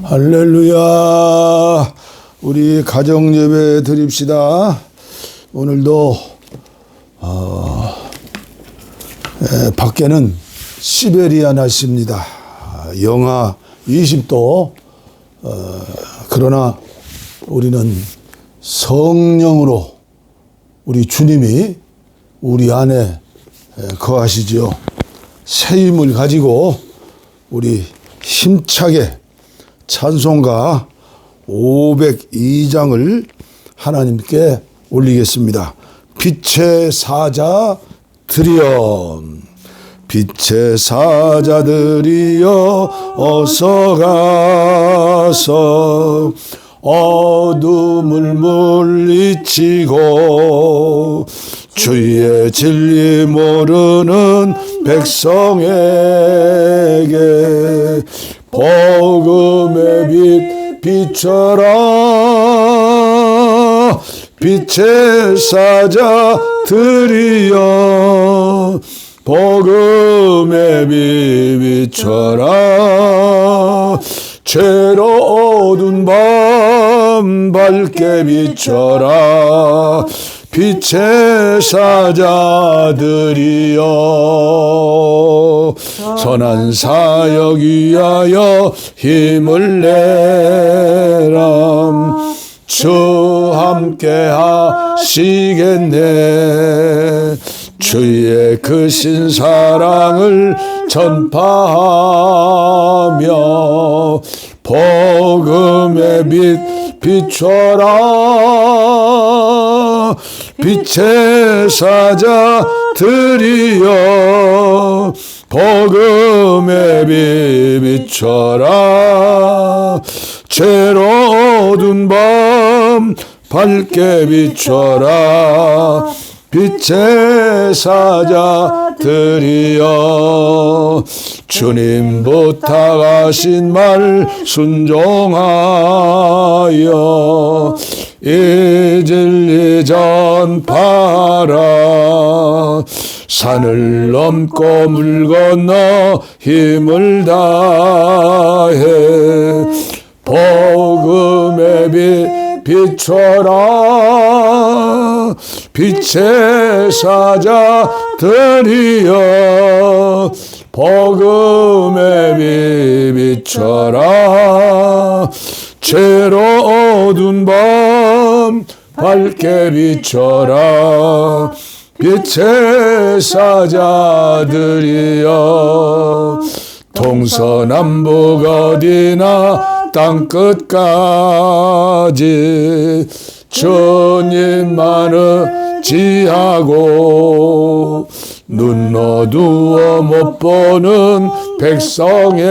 할렐루야. 우리 가정 예배 드립시다. 오늘도 밖에는 시베리아 날씨입니다. 영하 20도. 그러나 우리는 성령으로 우리 주님이 우리 안에 거하시지요. 새 힘을 가지고 우리 힘차게 찬송가 502장을 하나님께 올리겠습니다. 빛의 사자 들이여, 빛의 사자들이여 어서 가서 어둠을 물리치고 주의 진리 모르는 백성에게 복음의 빛 비춰라. 빛의 사자들이여 복음의 빛 비춰라. 죄로 어두운 밤 밝게 비춰라. 빛의 사자들이여 선한 사역 위하여 힘을 내라. 주 함께 하시겠네. 주의 크신 사랑을 전파하며 복음의 빛 비춰라. 빛의 사자들이여 복음의 빛 비춰라. 죄로 어두운 밤 밝게 비춰라. 빛의 사자들이여 주님 부탁하신 말 순종하여 이 진리 전파라. 산을 넘고 물 건너 힘을 다해 복음의 빛 비춰라. 빛의 사자들이여 복음의 빛 비춰라. 죄로 어두운 밤 밝게 비춰라. 빛의 사자들이여 동서남북 어디나 땅끝까지 주님만을 지하고 눈 어두워 못 보는 백성에게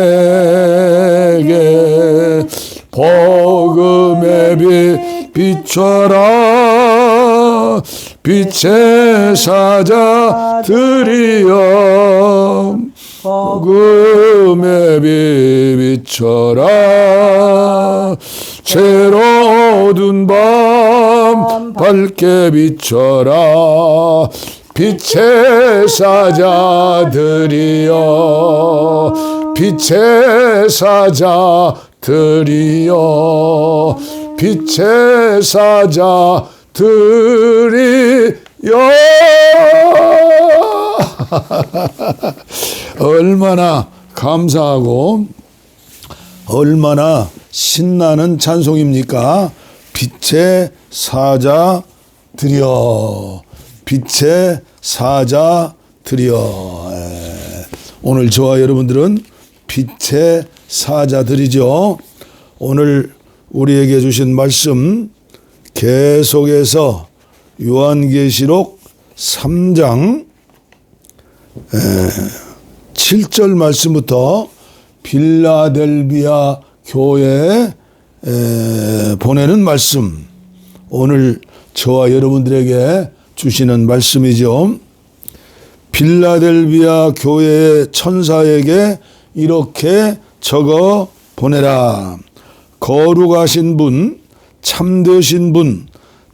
복음의 빛 비춰라. 빛의 사자들이여 복음의 빛 비춰라. 죄로 어두운 밤 밝게 비춰라. 빛의 사자들이여 빛의 사자들이여 빛의 사자들이여 얼마나 감사하고 얼마나 신나는 찬송입니까? 빛의 사자들이여 빛의 사자들이여. 오늘 저와 여러분들은 빛의 사자들이죠. 오늘 우리에게 주신 말씀 계속해서 요한계시록 3장 7절 말씀부터 빌라델비아 교회에 보내는 말씀, 오늘 저와 여러분들에게 주시는 말씀이죠. 빌라델비아 교회의 천사에게 이렇게 적어 보내라. 거룩하신 분, 참되신 분,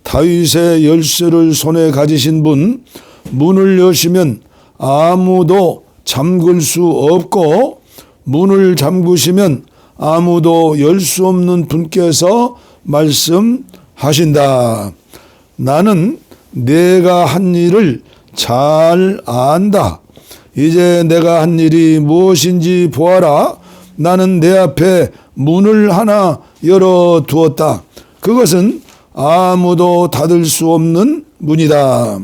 다윗의 열쇠를 손에 가지신 분, 문을 여시면 아무도 잠글 수 없고 문을 잠그시면 아무도 열 수 없는 분께서 말씀하신다. 나는 내가 한 일을 잘 안다. 이제 내가 한 일이 무엇인지 보아라. 나는 내 앞에 문을 하나 열어두었다. 그것은 아무도 닫을 수 없는 문이다.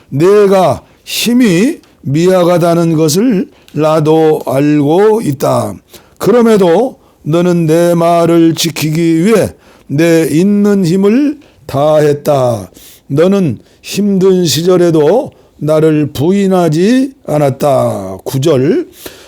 내가 힘이 미약하다는 것을 나도 알고 있다. 그럼에도 너는 내 말을 지키기 위해 내 있는 힘을 다했다. 너는 힘든 시절에도 나를 부인하지 않았다. 9절.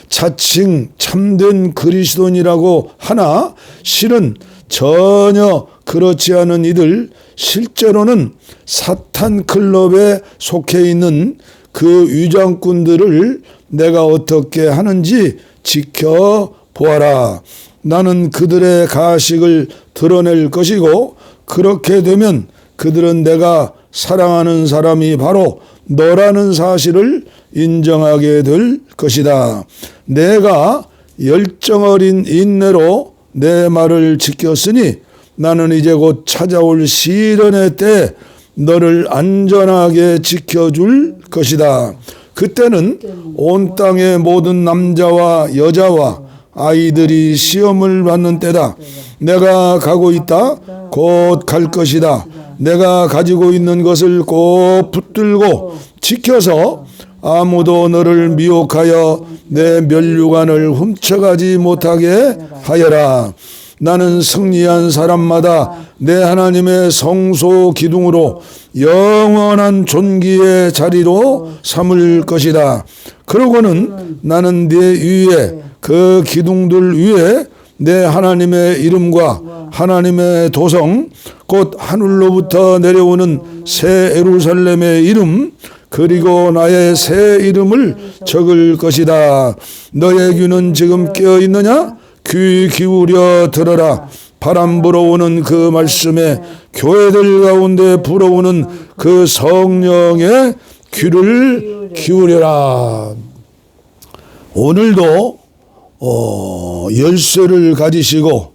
자칭 참된 그리스도인이라고 하나 실은 전혀 그렇지 않은 이들, 실제로는 사탄 클럽에 속해 있는 그 위장꾼들을 내가 어떻게 하는지 지켜보아라. 나는 그들의 가식을 드러낼 것이고, 그렇게 되면 그들은 내가 사랑하는 사람이 바로 너라는 사실을 인정하게 될 것이다. 내가 열정 어린 인내로 내 말을 지켰으니 나는 이제 곧 찾아올 시련의 때 너를 안전하게 지켜줄 것이다. 그때는 온 땅의 모든 남자와 여자와 아이들이 시험을 받는 때다. 내가 가고 있다. 곧 갈 것이다. 내가 가지고 있는 것을 꼭 붙들고 지켜서 아무도 너를 미혹하여 내 면류관을 훔쳐가지 못하게 하여라. 나는 승리한 사람마다 내 하나님의 성소 기둥으로 영원한 존귀의 자리로 삼을 것이다. 그러고는 나는 네 위에 그 기둥들 위에 내 하나님의 이름과 하나님의 도성 곧 하늘로부터 내려오는 새 예루살렘의 이름 그리고 나의 새 이름을 적을 것이다. 너의 귀는 지금 깨어 있느냐? 귀 기울여 들어라. 바람 불어오는 그 말씀에 교회들 가운데 불어오는 그 성령의 귀를 기울여라. 오늘도 열쇠를 가지시고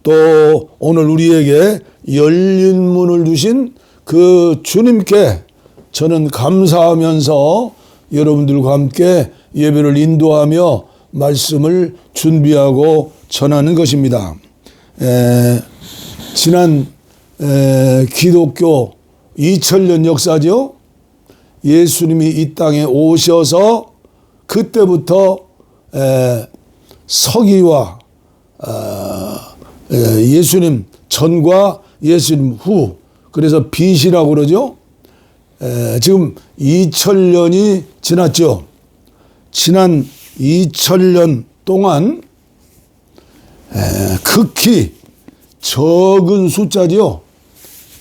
또 오늘 우리에게 열린 문을 두신 그 주님께 저는 감사하면서 여러분들과 함께 예배를 인도하며 말씀을 준비하고 전하는 것입니다. 지난 기독교 2000년 역사죠. 예수님이 이 땅에 오셔서 그때부터 서기와 예수님 전과 예수님 후, 그래서 BC라고 그러죠. 지금 2000년이 지났죠. 지난 2000년 동안 극히 적은 숫자지요.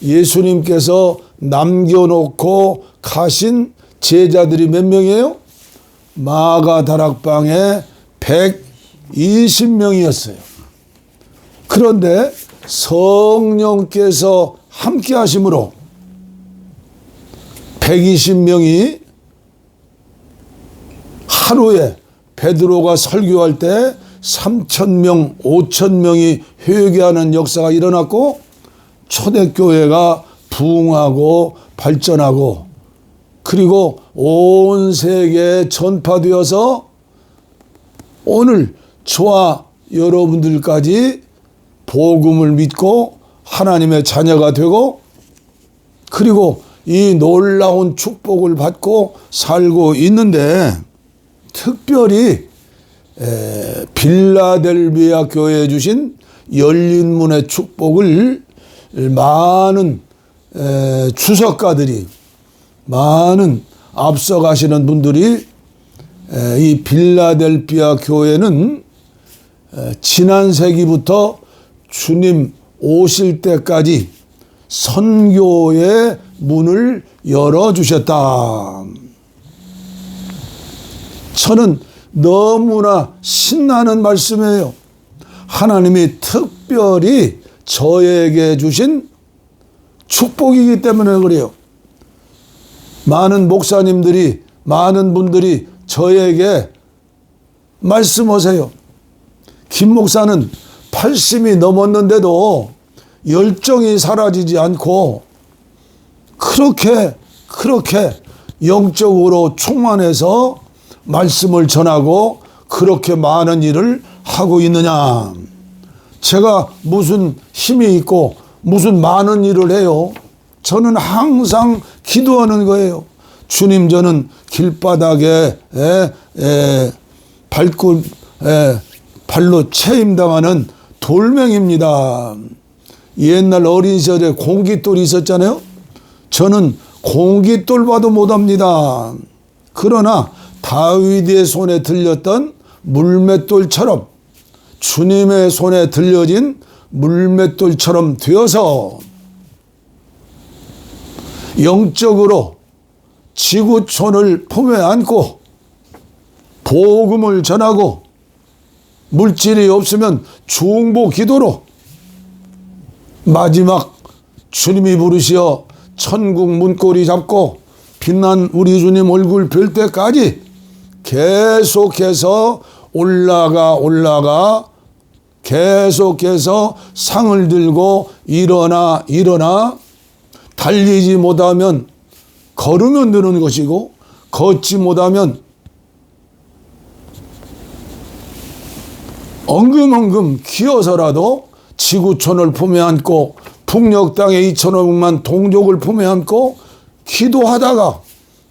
예수님께서 남겨놓고 가신 제자들이 몇 명이에요? 마가다락방에 120명이었어요. 그런데 성령께서 함께 하심으로 120명이 하루에 베드로가 설교할 때 3,000명, 5,000명이 회개하는 역사가 일어났고 초대교회가 부흥하고 발전하고 그리고 온 세계에 전파되어서 오늘 저와 여러분들까지 복음을 믿고 하나님의 자녀가 되고 그리고 이 놀라운 축복을 받고 살고 있는데 특별히 빌라델비아 교회에 주신 열린 문의 축복을 많은 주석가들이 많은 앞서가시는 분들이 이 빌라델비아 교회는 지난 세기부터 주님 오실 때까지 선교의 문을 열어주셨다. 저는 너무나 신나는 말씀이에요. 하나님이 특별히 저에게 주신 축복이기 때문에 그래요. 많은 목사님들이 많은 분들이 저에게 말씀하세요. 김 목사는 80이 넘었는데도 열정이 사라지지 않고 그렇게 영적으로 충만해서 말씀을 전하고 그렇게 많은 일을 하고 있느냐. 제가 무슨 힘이 있고 무슨 많은 일을 해요. 저는 항상 기도하는 거예요. 주님, 저는 길바닥에 발로 체임당하는 돌멩입니다. 옛날 어린 시절에 공깃돌이 있었잖아요. 저는 공깃돌 봐도 못합니다. 그러나 다윗의 손에 들렸던 물맷돌처럼 주님의 손에 들려진 물맷돌처럼 되어서 영적으로 지구촌을 품에 안고 복음을 전하고 물질이 없으면 중보 기도로 마지막 주님이 부르시어 천국 문고리 잡고 빛난 우리 주님 얼굴 뵐 때까지 계속해서 올라가 계속해서 상을 들고 일어나 달리지 못하면 걸으면 되는 것이고 걷지 못하면 엉금엉금 기어서라도 지구촌을 품에 안고 북녘 땅에 2,500만 동족을 품에 안고 기도하다가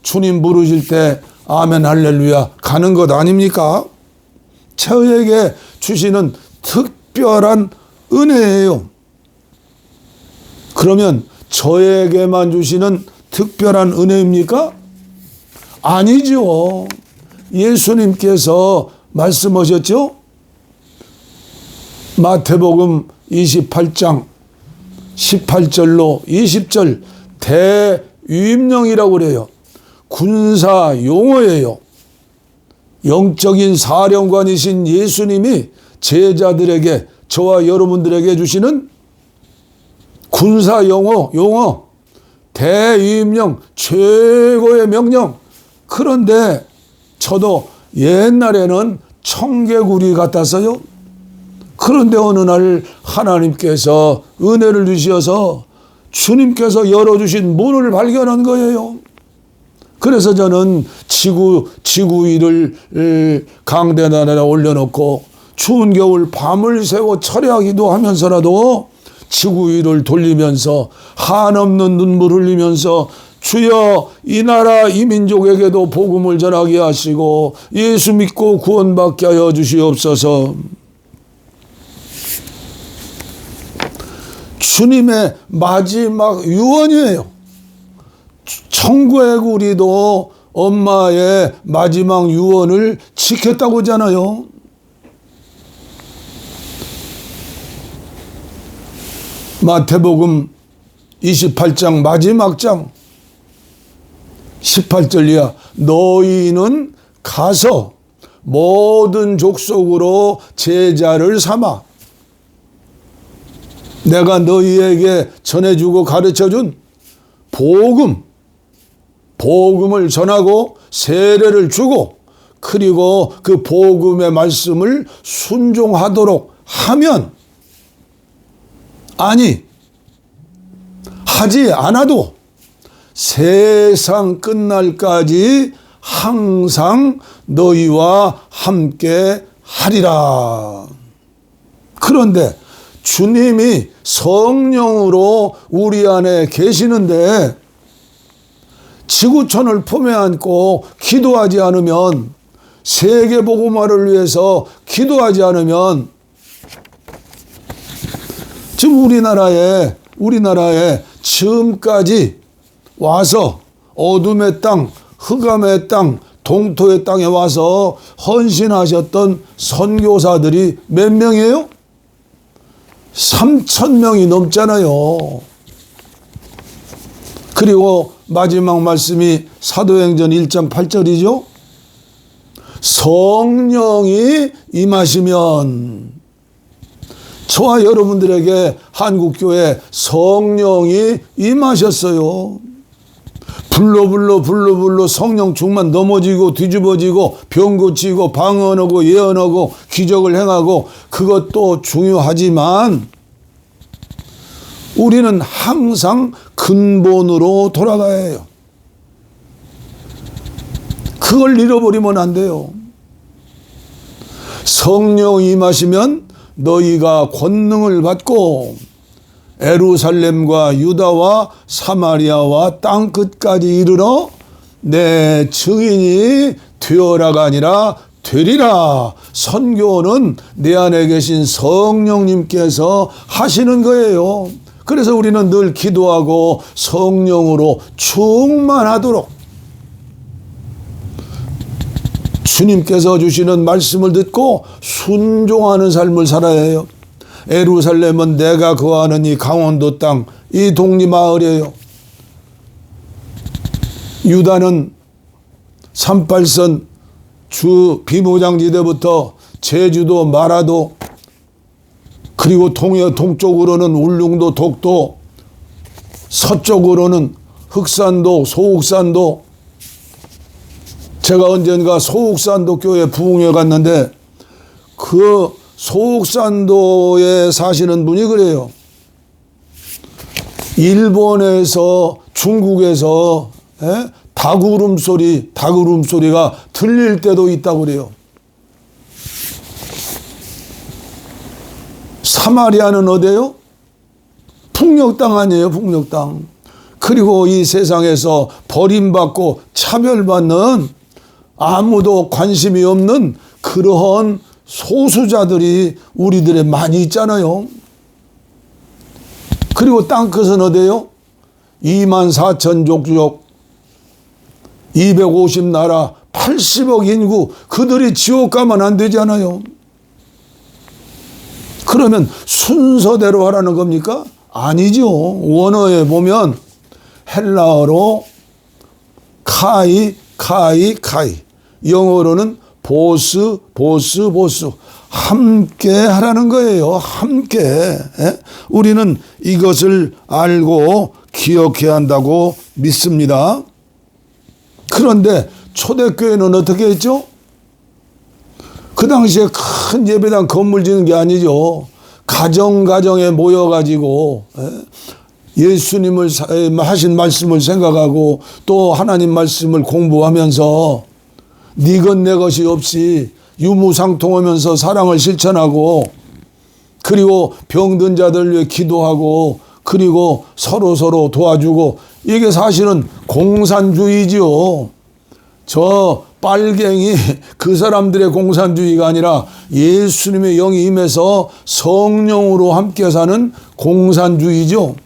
주님 부르실 때 아멘 할렐루야 가는 것 아닙니까? 저에게 주시는 특별한 은혜예요. 그러면 저에게만 주시는 특별한 은혜입니까? 아니죠. 예수님께서 말씀하셨죠? 마태복음 28장 18절로 20절 대위임령이라고 그래요. 군사 용어예요. 영적인 사령관이신 예수님이 제자들에게 저와 여러분들에게 주시는 군사 용어 대위임령 최고의 명령. 그런데 저도 옛날에는 청개구리 같았어요. 그런데 어느 날 하나님께서 은혜를 주셔서 주님께서 열어주신 문을 발견한 거예요. 그래서 저는 지구 위를 강대단에다 올려놓고 추운 겨울 밤을 새워 철야기도 하면서라도 지구 위를 돌리면서 한없는 눈물 흘리면서 주여 이 나라 이 민족에게도 복음을 전하게 하시고 예수 믿고 구원받게 하여 주시옵소서. 주님의 마지막 유언이에요. 천국의 우리도 엄마의 마지막 유언을 지켰다고 하잖아요. 마태복음 28장 마지막 장 18절 이하 너희는 가서 모든 족속으로 제자를 삼아 내가 너희에게 전해주고 가르쳐준 복음을 전하고 세례를 주고 그리고 그 복음의 말씀을 순종하도록 하면 아니 하지 않아도 세상 끝날까지 항상 너희와 함께 하리라. 그런데 주님이 성령으로 우리 안에 계시는데 지구촌을 품에 안고 기도하지 않으면 세계 복음화를 위해서 기도하지 않으면 지금 우리나라에 지금까지 와서 어둠의 땅, 흑암의 땅, 동토의 땅에 와서 헌신하셨던 선교사들이 몇 명이에요? 3,000명이 넘잖아요. 그리고 마지막 말씀이 사도행전 1장 8절이죠. 성령이 임하시면 저와 여러분들에게 한국교회 성령이 임하셨어요. 불로 성령 충만 넘어지고 뒤집어지고 병 고치고 방언하고 예언하고 기적을 행하고 그것도 중요하지만 우리는 항상 근본으로 돌아가야 해요. 그걸 잃어버리면 안 돼요. 성령이 임하시면 너희가 권능을 받고 에루살렘과 유다와 사마리아와 땅끝까지 이르러 내 증인이 되어라가 아니라 되리라. 선교는 내 안에 계신 성령님께서 하시는 거예요. 그래서 우리는 늘 기도하고 성령으로 충만하도록 주님께서 주시는 말씀을 듣고 순종하는 삶을 살아야 해요. 에루살렘은 내가 거하는 이 강원도 땅, 이 독리마을이에요. 유다는 38선 주 비무장지대부터 제주도, 마라도, 그리고 동쪽으로는 울릉도, 독도, 서쪽으로는 흑산도, 소옥산도. 제가 언젠가 소옥산도 교회 부흥회 갔는데 그 소옥산도에 사시는 분이 그래요. 일본에서 중국에서 닭 울음소리가 들릴 때도 있다고 그래요. 사마리아는 어디예요? 풍력당 아니에요, 풍력당. 그리고 이 세상에서 버림받고 차별받는 아무도 관심이 없는 그러한 소수자들이 우리들에 많이 있잖아요. 그리고 땅끝은 어디예요? 24,000 족족, 250나라, 80억 인구, 그들이 지옥 가면 안 되잖아요. 그러면 순서대로 하라는 겁니까? 아니죠. 원어에 보면 헬라어로 카이, 영어로는 보스. 함께 하라는 거예요. 함께. 우리는 이것을 알고 기억해야 한다고 믿습니다. 그런데 초대교회는 어떻게 했죠? 그 당시에 큰 예배당 건물 짓는 게 아니죠. 가정에 모여가지고 예수님을 하신 말씀을 생각하고 또 하나님 말씀을 공부하면서 네 것 내 것이 없이 유무상통하면서 사랑을 실천하고 그리고 병든 자들 위해 기도하고 그리고 서로 도와주고 이게 사실은 공산주의지요. 저 빨갱이 그 사람들의 공산주의가 아니라 예수님의 영이 임해서 성령으로 함께 사는 공산주의죠.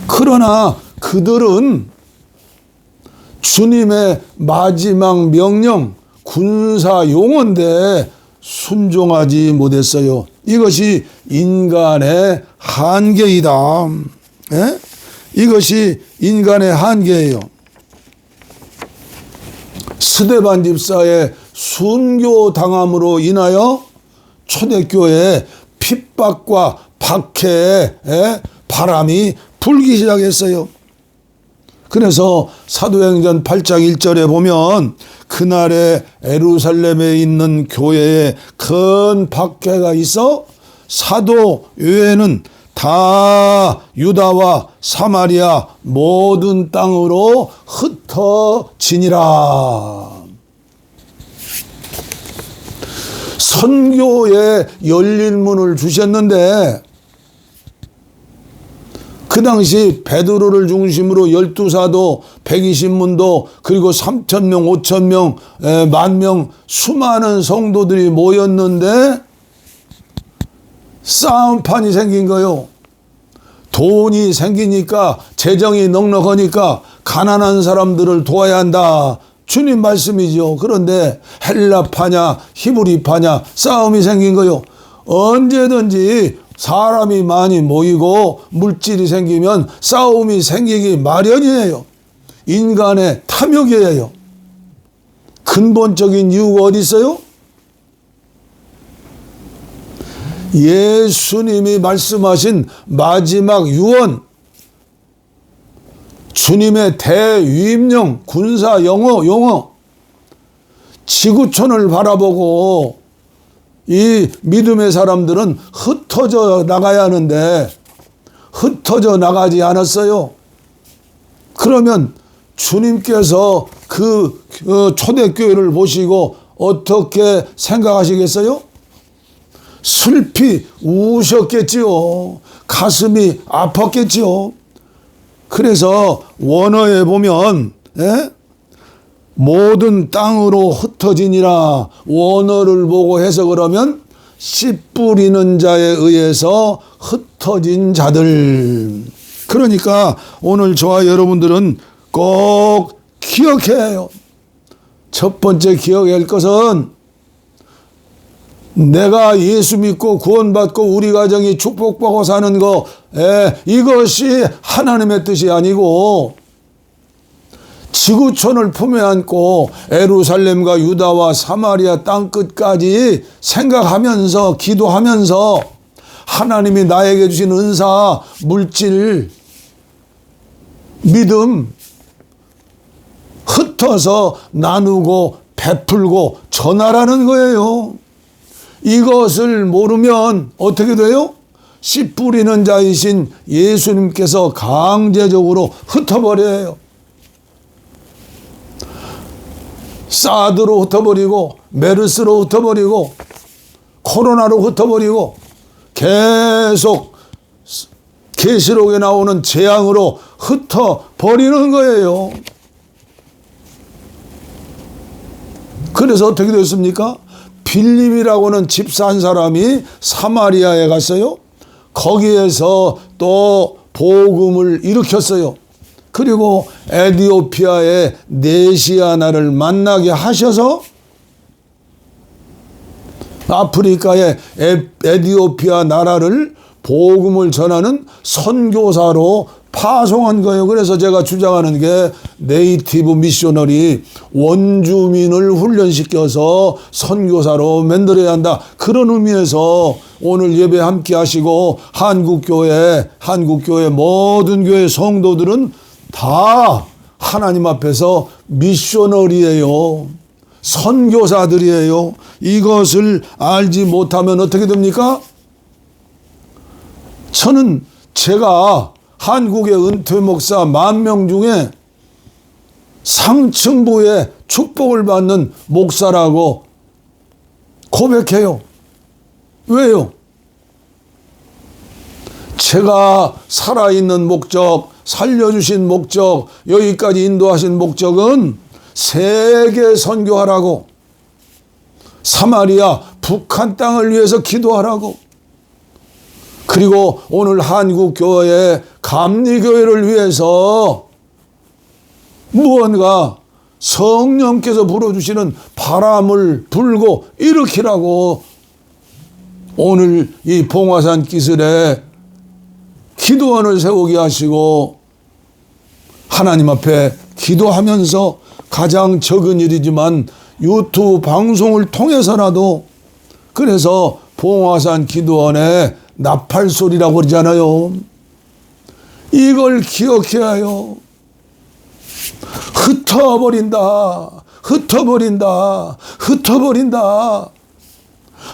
그러나 그들은 주님의 마지막 명령 군사 용어인데 순종하지 못했어요. 이것이 인간의 한계이다. 이것이 인간의 한계예요. 스데반 집사의 순교당함으로 인하여 초대교회에 핍박과 박해의 바람이 불기 시작했어요. 그래서 사도행전 8장 1절에 보면 그날에 에루살렘에 있는 교회에 큰 박해가 있어 사도 교회는 다 유다와 사마리아 모든 땅으로 흩어지니라. 선교에 열린 문을 주셨는데 그 당시 베드로를 중심으로 12사도, 120문도, 그리고 3,000명, 5,000명, 10,000명 수많은 성도들이 모였는데 싸움판이 생긴 거요. 돈이 생기니까 재정이 넉넉하니까 가난한 사람들을 도와야 한다. 주님 말씀이죠. 그런데 헬라파냐 히브리파냐 싸움이 생긴 거요. 언제든지 사람이 많이 모이고 물질이 생기면 싸움이 생기기 마련이에요. 인간의 탐욕이에요. 근본적인 이유가 어디 있어요? 예수님이 말씀하신 마지막 유언 주님의 대위임령, 군사 용어, 지구촌을 바라보고 이 믿음의 사람들은 흩어져 나가야 하는데 흩어져 나가지 않았어요. 그러면 주님께서 그 초대교회를 보시고 어떻게 생각하시겠어요? 슬피 우셨겠지요. 가슴이 아팠겠지요. 그래서 원어에 보면 모든 땅으로 흩어지니라, 원어를 보고 해석을 하면 씨 뿌리는 자에 의해서 흩어진 자들. 그러니까 오늘 저와 여러분들은 꼭 기억해야 해요. 첫 번째 기억해야 할 것은 내가 예수 믿고 구원받고 우리 가정이 축복받고 사는 거, 이것이 하나님의 뜻이 아니고 지구촌을 품에 안고 예루살렘과 유다와 사마리아 땅끝까지 생각하면서 기도하면서 하나님이 나에게 주신 은사, 물질, 믿음 흩어서 나누고 베풀고 전하라는 거예요. 이것을 모르면 어떻게 돼요? 씨 뿌리는 자이신 예수님께서 강제적으로 흩어버려요. 사드로 흩어버리고 메르스로 흩어버리고 코로나로 흩어버리고 계속 계시록에 나오는 재앙으로 흩어버리는 거예요. 그래서 어떻게 됐습니까? 빌립이라고는 집사 한 사람이 사마리아에 갔어요. 거기에서 또 복음을 일으켰어요. 그리고 에디오피아의 네시아나를 만나게 하셔서 아프리카의 에디오피아 나라를 복음을 전하는 선교사로 파송한 거예요. 그래서 제가 주장하는 게 네이티브 미셔너리, 원주민을 훈련시켜서 선교사로 만들어야 한다. 그런 의미에서 오늘 예배 함께 하시고 한국교회 모든 교회 성도들은 다 하나님 앞에서 미셔너리예요. 선교사들이에요. 이것을 알지 못하면 어떻게 됩니까? 저는 제가 한국의 은퇴 목사 10,000명 중에 상층부의 축복을 받는 목사라고 고백해요. 왜요? 제가 살아있는 목적, 살려주신 목적, 여기까지 인도하신 목적은 세계 선교하라고, 사마리아, 북한 땅을 위해서 기도하라고, 그리고 오늘 한국교회 감리교회를 위해서 무언가 성령께서 불어주시는 바람을 불고 일으키라고 오늘 이 봉화산 기슬에 기도원을 세우게 하시고 하나님 앞에 기도하면서 가장 적은 일이지만 유튜브 방송을 통해서라도, 그래서 봉화산 기도원에 나팔소리라고 그러잖아요. 이걸 기억해야 해요. 흩어버린다.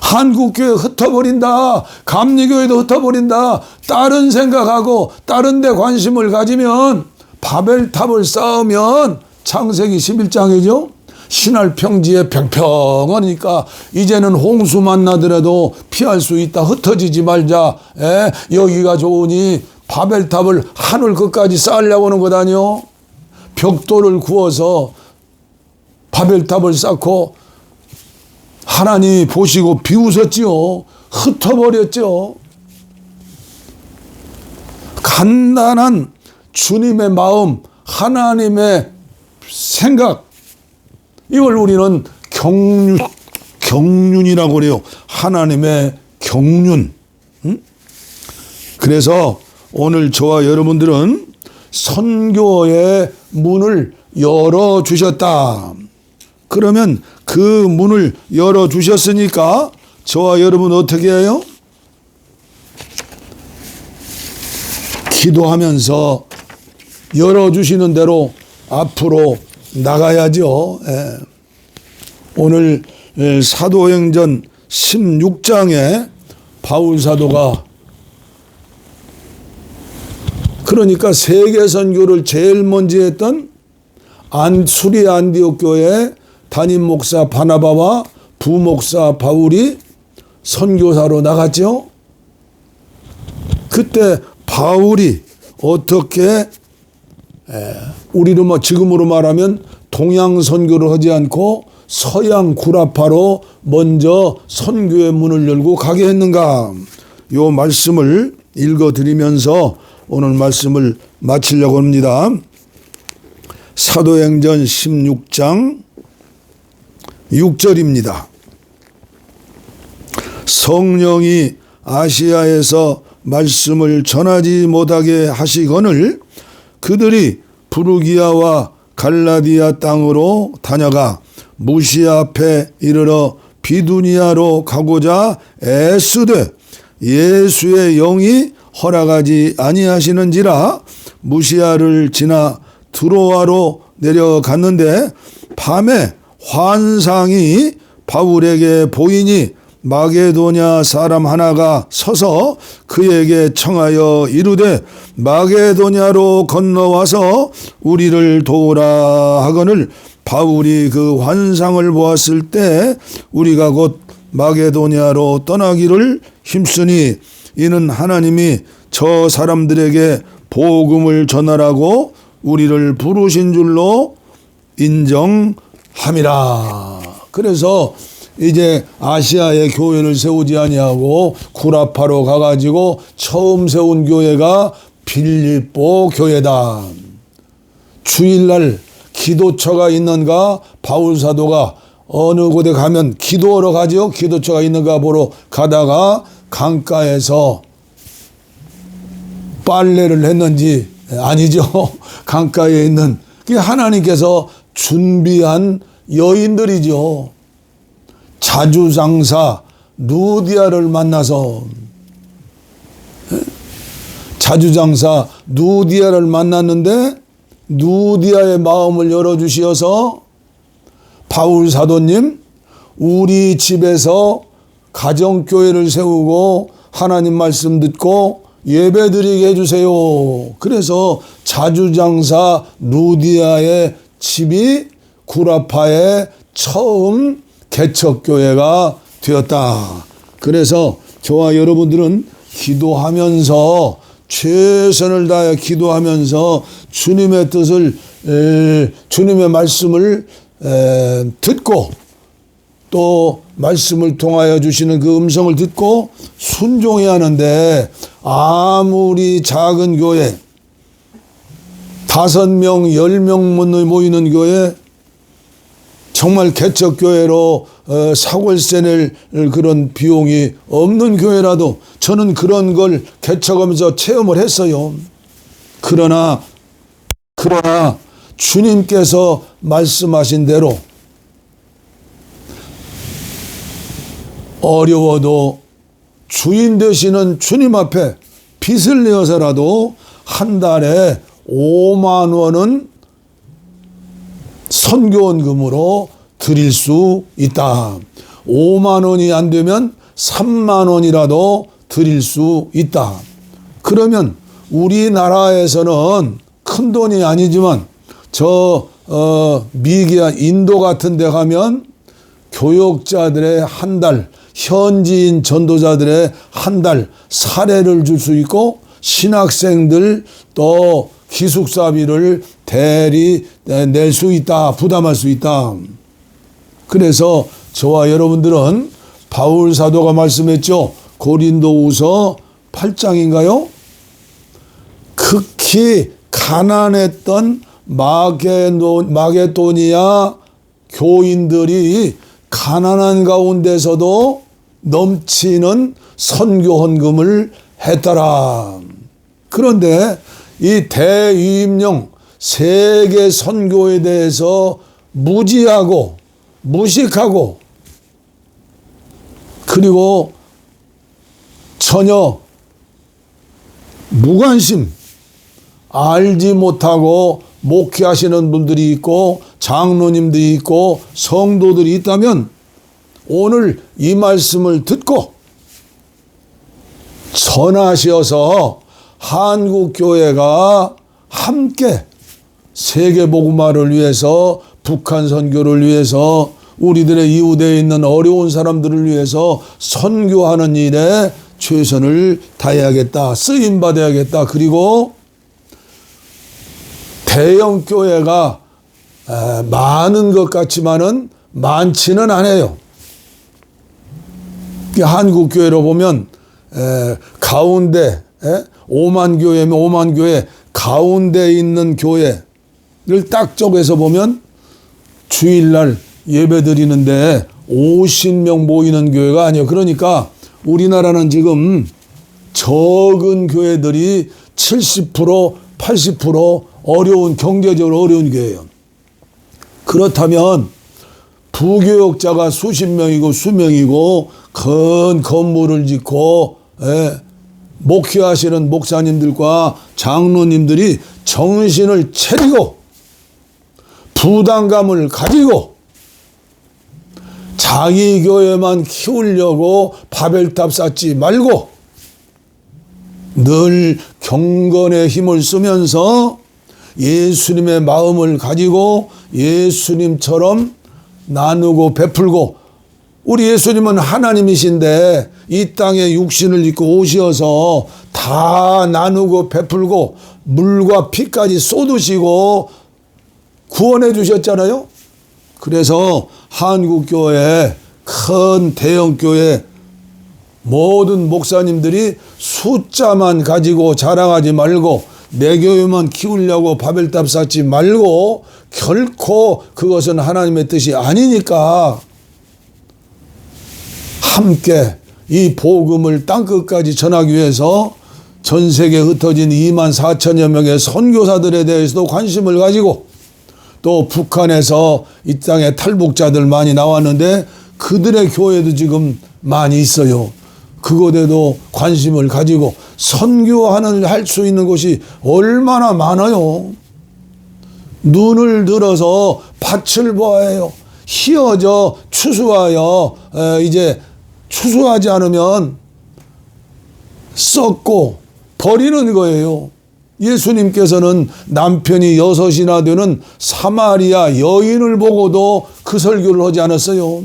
한국교회 흩어버린다. 감리교회도 흩어버린다. 다른 생각하고 다른 데 관심을 가지면 바벨탑을 쌓으면 창세기 11장이죠. 신할 평지에 평평하니까 이제는 홍수 만나더라도 피할 수 있다. 흩어지지 말자. 여기가 좋으니 바벨탑을 하늘 끝까지 쌓으려고 하는 것 아니요. 벽돌을 구워서 바벨탑을 쌓고 하나님이 보시고 비웃었지요. 흩어버렸죠. 간단한 주님의 마음, 하나님의 생각, 이걸 우리는 경륜이라고 그래요. 하나님의 경륜. 그래서 오늘 저와 여러분들은 선교의 문을 열어주셨다. 그러면 그 문을 열어주셨으니까 저와 여러분 어떻게 해요? 기도하면서 열어주시는 대로 앞으로 나가야죠. 예. 오늘 사도행전 16장에 바울 사도가 그러니까 세계 선교를 제일 먼저 했던 수리 안디옥 교회 담임 목사 바나바와 부목사 바울이 선교사로 나갔죠. 그때 바울이 어떻게 우리로 지금으로 말하면 동양 선교를 하지 않고 서양 구라파로 먼저 선교의 문을 열고 가게 했는가? 요 말씀을 읽어드리면서 오늘 말씀을 마치려고 합니다. 사도행전 16장 6절입니다. 성령이 아시아에서 말씀을 전하지 못하게 하시거늘 그들이 부르기아와 갈라디아 땅으로 다녀가 무시아 앞에 이르러 비두니아로 가고자 애쓰되 예수의 영이 허락하지 아니하시는지라 무시아를 지나 드로아로 내려갔는데 밤에 환상이 바울에게 보이니 마게도냐 사람 하나가 서서 그에게 청하여 이르되 마게도냐로 건너와서 우리를 도우라 하거늘 바울이 그 환상을 보았을 때 우리가 곧 마게도냐로 떠나기를 힘쓰니 이는 하나님이 저 사람들에게 복음을 전하라고 우리를 부르신 줄로 인정함이라. 그래서 이제 아시아에 교회를 세우지 아니하고 구라파로 가가지고 처음 세운 교회가 빌립보 교회다. 주일날 기도처가 있는가 바울 사도가 어느 곳에 가면 기도하러 가죠. 기도처가 있는가 보러 가다가 강가에서 빨래를 했는지 아니죠. 강가에 있는 하나님께서 준비한 여인들이죠. 자주장사 누디아를 만나서 자주장사 누디아를 만났는데 누디아의 마음을 열어주시어서 바울 사도님 우리 집에서 가정교회를 세우고 하나님 말씀 듣고 예배드리게 해주세요. 그래서 자주장사 누디아의 집이 구라파의 처음 개척교회가 되었다. 그래서 저와 여러분들은 기도하면서 최선을 다해 기도하면서 주님의 뜻을 주님의 말씀을 듣고 또 말씀을 통하여 주시는 그 음성을 듣고 순종해야 하는데 아무리 작은 교회 5명 10명 모이는 교회 정말 개척교회로 사골세 낼 그런 비용이 없는 교회라도 저는 그런 걸 개척하면서 체험을 했어요. 그러나 주님께서 말씀하신 대로 어려워도 주인 되시는 주님 앞에 빚을 내어서라도 한 달에 5만 원은 선교원금으로 드릴 수 있다. 5만 원이 안 되면 3만 원이라도 드릴 수 있다. 그러면 우리나라에서는 큰 돈이 아니지만 미기아 인도 같은 데 가면 교역자들의 한 달, 현지인 전도자들의 한 달 사례를 줄 수 있고 신학생들 또 기숙사비를 대리 낼 수 있다. 부담할 수 있다. 그래서 저와 여러분들은 바울 사도가 말씀했죠. 고린도후서 8장인가요? 극히 가난했던 마게도니아 교인들이 가난한 가운데서도 넘치는 선교 헌금을 했더라. 그런데 이 대위임령 세계 선교에 대해서 무지하고 무식하고 그리고 전혀 무관심 알지 못하고 목회하시는 분들이 있고 장로님들이 있고 성도들이 있다면 오늘 이 말씀을 듣고 전하셔서 한국교회가 함께 세계복음화를 위해서, 북한 선교를 위해서, 우리들의 이웃에 있는 어려운 사람들을 위해서 선교하는 일에 최선을 다해야겠다. 쓰임받아야겠다. 그리고 대형 교회가 많은 것 같지만은 많지는 않아요. 한국교회로 보면 가운데 5만 교회면 5만 교회 가운데 있는 교회를 딱 쪼개서 보면 주일날 예배 드리는데 50명 모이는 교회가 아니에요. 그러니까 우리나라는 지금 적은 교회들이 70%, 80% 어려운, 경제적으로 어려운 교회예요. 그렇다면 부교역자가 수십 명이고 수명이고 큰 건물을 짓고 목회하시는 목사님들과 장로님들이 정신을 차리고 부담감을 가지고 자기 교회만 키우려고 바벨탑 쌓지 말고 늘 경건의 힘을 쓰면서 예수님의 마음을 가지고 예수님처럼 나누고 베풀고, 우리 예수님은 하나님이신데 이 땅에 육신을 입고 오셔서 다 나누고 베풀고 물과 피까지 쏟으시고 구원해 주셨잖아요. 그래서 한국교회, 큰 대형교회 모든 목사님들이 숫자만 가지고 자랑하지 말고 내 교회만 키우려고 바벨탑 쌓지 말고, 결코 그것은 하나님의 뜻이 아니니까 함께 이 복음을 땅끝까지 전하기 위해서 전 세계에 흩어진 2만 4천여 명의 선교사들에 대해서도 관심을 가지고, 또 북한에서 이 땅에 탈북자들 많이 나왔는데 그들의 교회도 지금 많이 있어요. 그곳에도 관심을 가지고 선교하는 할 수 있는 곳이 얼마나 많아요. 눈을 들어서 밭을 보아요. 희어져 추수하여 이제 추수하지 않으면 썩고 버리는 거예요. 예수님께서는 남편이 6이나 되는 사마리아 여인을 보고도 그 설교를 하지 않았어요.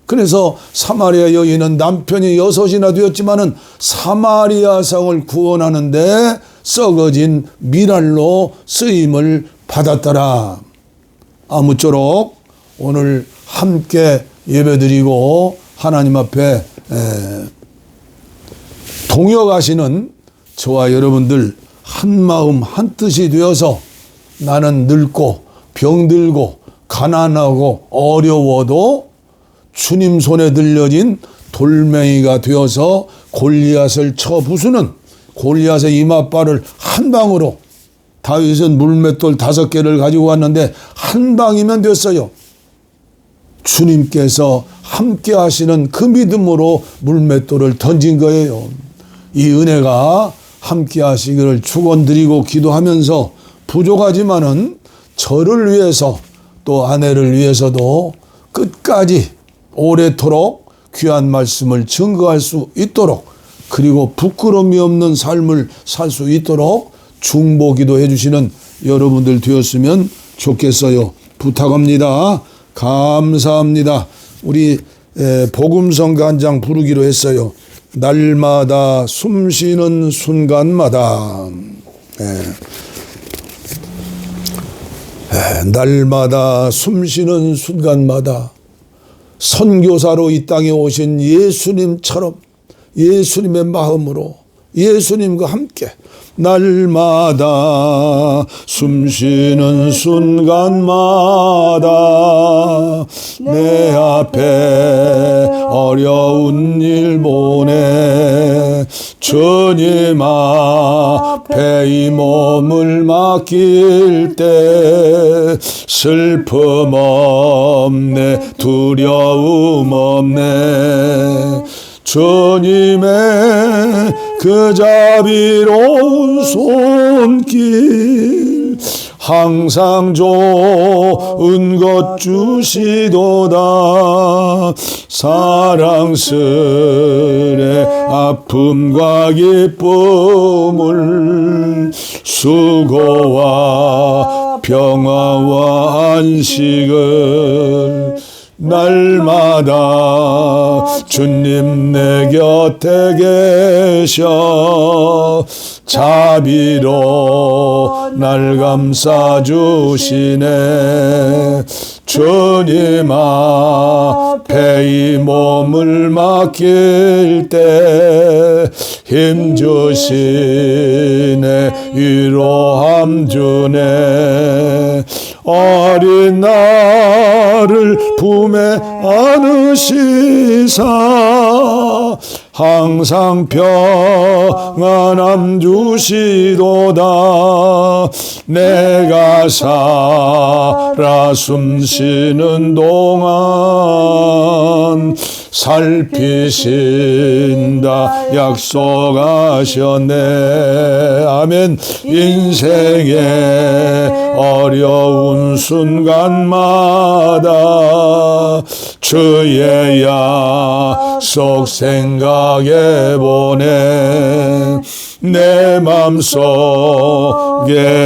그래서 사마리아 여인은 남편이 6이나 되었지만은 사마리아 성을 구원하는데 썩어진 미랄로 쓰임을 받았더라. 아무쪼록 오늘 함께 예배드리고 하나님 앞에 동역하시는 저와 여러분들 한마음 한뜻이 되어서 나는 늙고 병들고 가난하고 어려워도 주님 손에 들려진 돌멩이가 되어서 골리앗을 쳐 부수는 골리앗의 이맛발을 한 방으로, 다윗은 물맷돌 5개를 가지고 왔는데 한 방이면 됐어요. 주님께서 함께 하시는 그 믿음으로 물맷돌을 던진 거예요. 이 은혜가 함께 하시기를 축원드리고 기도하면서, 부족하지만은 저를 위해서 또 아내를 위해서도 끝까지 오래도록 귀한 말씀을 증거할 수 있도록, 그리고 부끄러움이 없는 삶을 살 수 있도록 중보기도 해주시는 여러분들 되었으면 좋겠어요. 부탁합니다. 감사합니다. 우리 복음성가 한 장 부르기로 했어요. 날마다 숨쉬는 순간마다, 날마다 숨쉬는 순간마다 선교사로 이 땅에 오신 예수님처럼 예수님의 마음으로 예수님과 함께 날마다 숨쉬는 순간마다 내 앞에 어려운 일 보내 주님 앞에 이 몸을 맡길 때 슬픔 없네 두려움 없네 주님의 그 자비로운 손길 항상 좋은 것 주시도다. 사랑스레 아픔과 기쁨을 수고와 평화와 안식을 날마다 주님 내 곁에 계셔 자비로 날 감싸주시네. 주님 앞에 이 몸을 맡길 때 힘주시네. 위로함 주네. 어린 나를 품에 안으시사 항상 평안함 주시도다. 내가 살아 숨쉬는 동안 살피신다 약속하셨네. 아멘. 인생의 어려운 순간마다 주의 약속 생각해 보내. 내 맘속에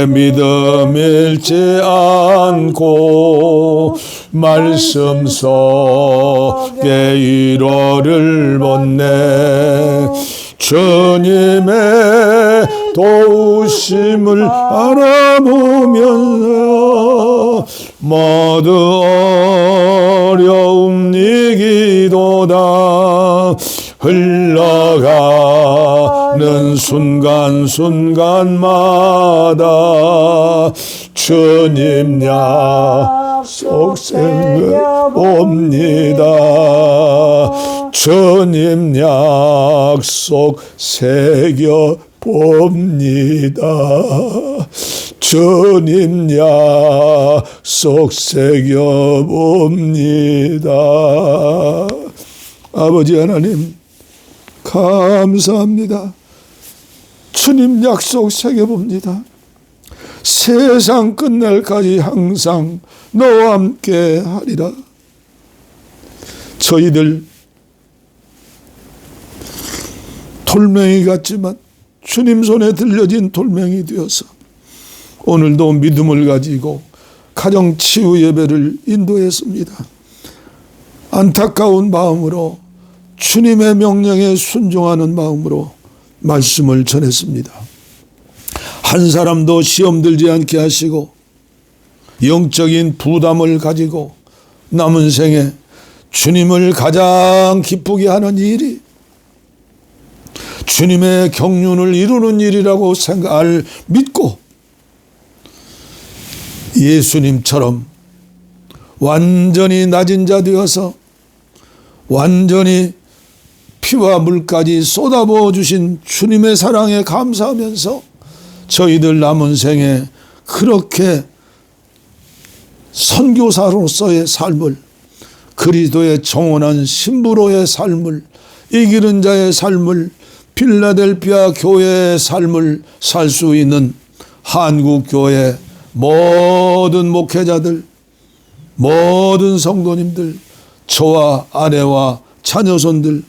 믿음 잃지 않고 말씀 속에 위로를 벗네. 주님의 도우심을 알아보면서 모두 어려움 이기도다. 흘러가는 순간순간마다 주님 약속 새겨봅니다. 주님 약속 새겨봅니다. 주님 약속 새겨봅니다. 아버지 하나님 감사합니다. 주님 약속 새겨봅니다. 세상 끝날까지 항상 너와 함께 하리라. 저희들 돌멩이 같지만 주님 손에 들려진 돌멩이 되어서 오늘도 믿음을 가지고 가정 치유 예배를 인도했습니다. 안타까운 마음으로 주님의 명령에 순종하는 마음으로 말씀을 전했습니다. 한 사람도 시험 들지 않게 하시고 영적인 부담을 가지고 남은 생에 주님을 가장 기쁘게 하는 일이 주님의 경륜을 이루는 일이라고 생각을 믿고 예수님처럼 완전히 낮은 자 되어서 완전히 피와 물까지 쏟아부어 주신 주님의 사랑에 감사하면서 저희들 남은 생에 그렇게 선교사로서의 삶을, 그리스도의 정원한 신부로의 삶을, 이기는 자의 삶을, 필라델피아 교회의 삶을 살 수 있는 한국교회 모든 목회자들, 모든 성도님들, 저와 아내와 자녀손들,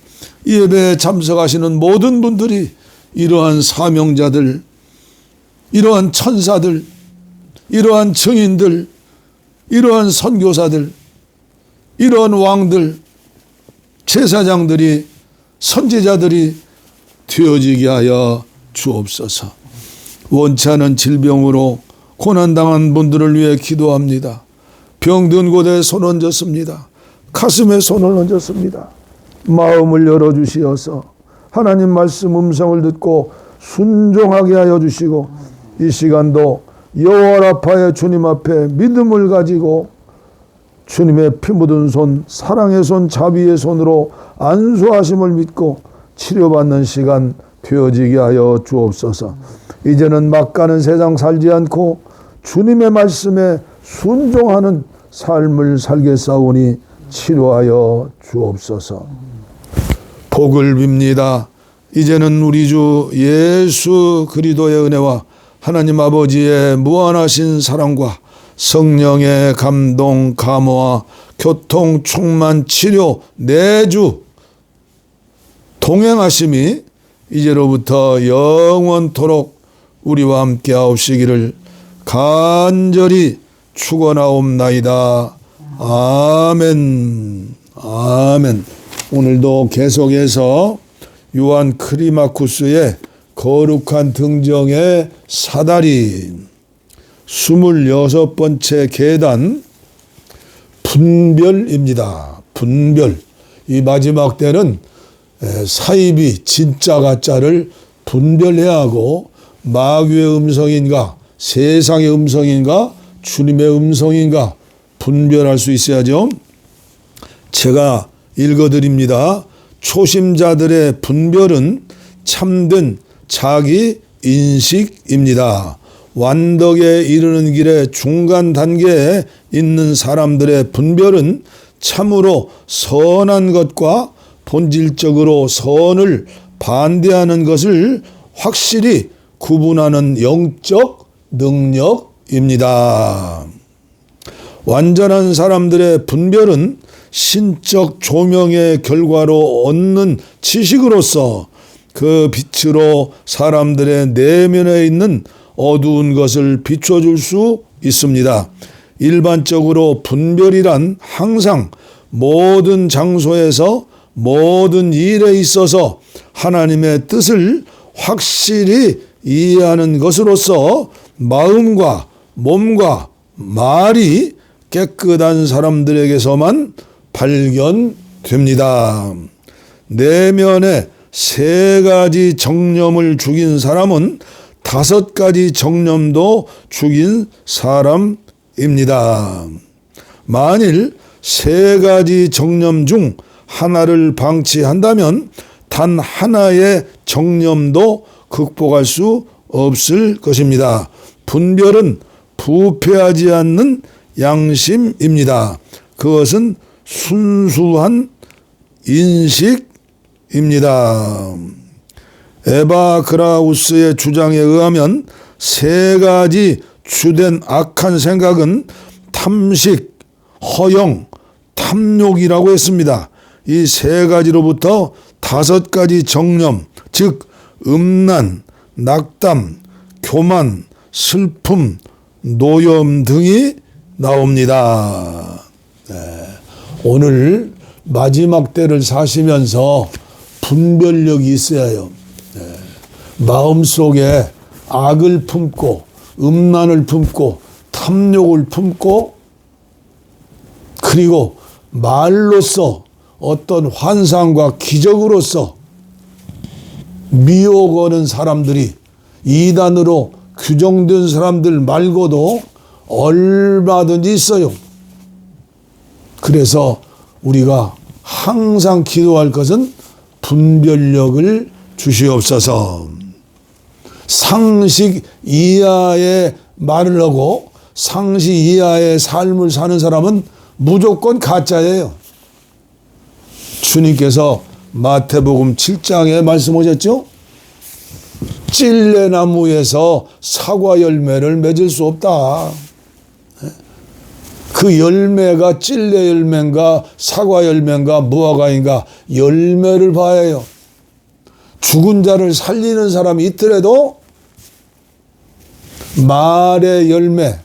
예배에 참석하시는 모든 분들이 이러한 사명자들, 이러한 천사들, 이러한 증인들, 이러한 선교사들, 이러한 왕들, 제사장들이, 선지자들이 되어지게 하여 주옵소서. 원치 않은 질병으로 고난당한 분들을 위해 기도합니다. 병든 곳에 손 얹었습니다. 가슴에 손을 얹었습니다. 마음을 열어주시어서 하나님 말씀 음성을 듣고 순종하게 하여 주시고, 이 시간도 여호와 라파의 주님 앞에 믿음을 가지고 주님의 피 묻은 손, 사랑의 손, 자비의 손으로 안수하심을 믿고 치료받는 시간 되어지게 하여 주옵소서. 이제는 막 가는 세상 살지 않고 주님의 말씀에 순종하는 삶을 살겠사오니 치료하여 주옵소서. 복을 빕니다. 이제는 우리 주 예수 그리스도의 은혜와 하나님 아버지의 무한하신 사랑과 성령의 감동, 감화와 교통, 충만, 치료, 내주, 동행하심이 이제로부터 영원토록 우리와 함께 하옵시기를 간절히 축원하옵나이다. 아멘. 아멘. 오늘도 계속해서 요한 크리마쿠스의 거룩한 등정의 사다리 26번째 계단 분별입니다. 분별. 이 마지막 때는 사이비 진짜 가짜를 분별해야 하고 마귀의 음성인가 세상의 음성인가 주님의 음성인가 분별할 수 있어야죠. 제가 읽어드립니다. 초심자들의 분별은 참된 자기 인식입니다. 완덕에 이르는 길의 중간 단계에 있는 사람들의 분별은 참으로 선한 것과 본질적으로 선을 반대하는 것을 확실히 구분하는 영적 능력입니다. 완전한 사람들의 분별은 신적 조명의 결과로 얻는 지식으로서 그 빛으로 사람들의 내면에 있는 어두운 것을 비춰줄 수 있습니다. 일반적으로 분별이란 항상 모든 장소에서 모든 일에 있어서 하나님의 뜻을 확실히 이해하는 것으로서 마음과 몸과 말이 깨끗한 사람들에게서만 발견됩니다. 내면에 3가지 정념을 죽인 사람은 5가지 정념도 죽인 사람입니다. 만일 3가지 정념 중 하나를 방치한다면 단 하나의 정념도 극복할 수 없을 것입니다. 분별은 부패하지 않는 양심입니다. 그것은 순수한 인식입니다. 에바 그라우스의 주장에 의하면 3가지 주된 악한 생각은 탐식, 허영, 탐욕이라고 했습니다. 이 3가지로부터 5가지 정념, 즉 음란, 낙담, 교만, 슬픔, 노염 등이 나옵니다. 오늘 마지막 때를 사시면서 분별력이 있어야 해요. 마음속에 악을 품고 음란을 품고 탐욕을 품고 그리고 말로써 어떤 환상과 기적으로서 미혹하는 사람들이 이단으로 규정된 사람들 말고도 얼마든지 있어요. 그래서 우리가 항상 기도할 것은 분별력을 주시옵소서. 상식 이하의 말을 하고 상식 이하의 삶을 사는 사람은 무조건 가짜예요. 주님께서 마태복음 7장에 말씀하셨죠? 찔레나무에서 사과 열매를 맺을 수 없다. 그 열매가 찔레 열매인가 사과 열매인가 무화과인가 열매를 봐야 해요. 죽은 자를 살리는 사람이 있더라도 말의 열매,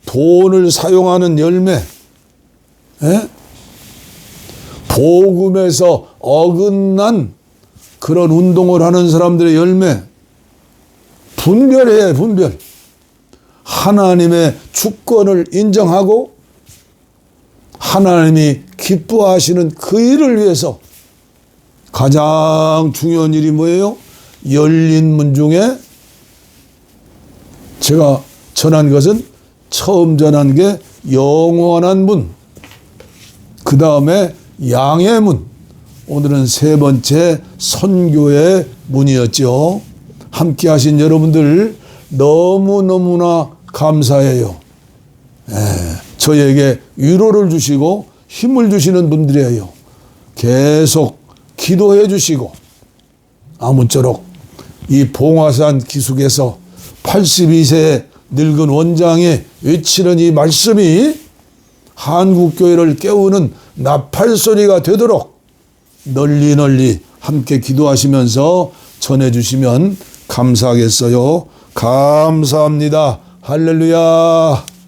돈을 사용하는 열매, 복음에서 어긋난 그런 운동을 하는 사람들의 열매, 분별해야 분별. 하나님의 주권을 인정하고 하나님이 기뻐하시는 그 일을 위해서 가장 중요한 일이 뭐예요? 열린 문 중에 제가 전한 것은 처음 전한 게 영원한 문, 그 다음에 양의 문, 오늘은 3번째 선교의 문이었죠. 함께 하신 여러분들 너무너무나 감사해요. 저에게 위로를 주시고 힘을 주시는 분들이에요. 계속 기도해 주시고 아무쪼록 이 봉화산 기슭에서 82세 늙은 원장의 외치는 이 말씀이 한국교회를 깨우는 나팔소리가 되도록 널리 널리 함께 기도하시면서 전해주시면 감사하겠어요. 감사합니다. 할렐루야.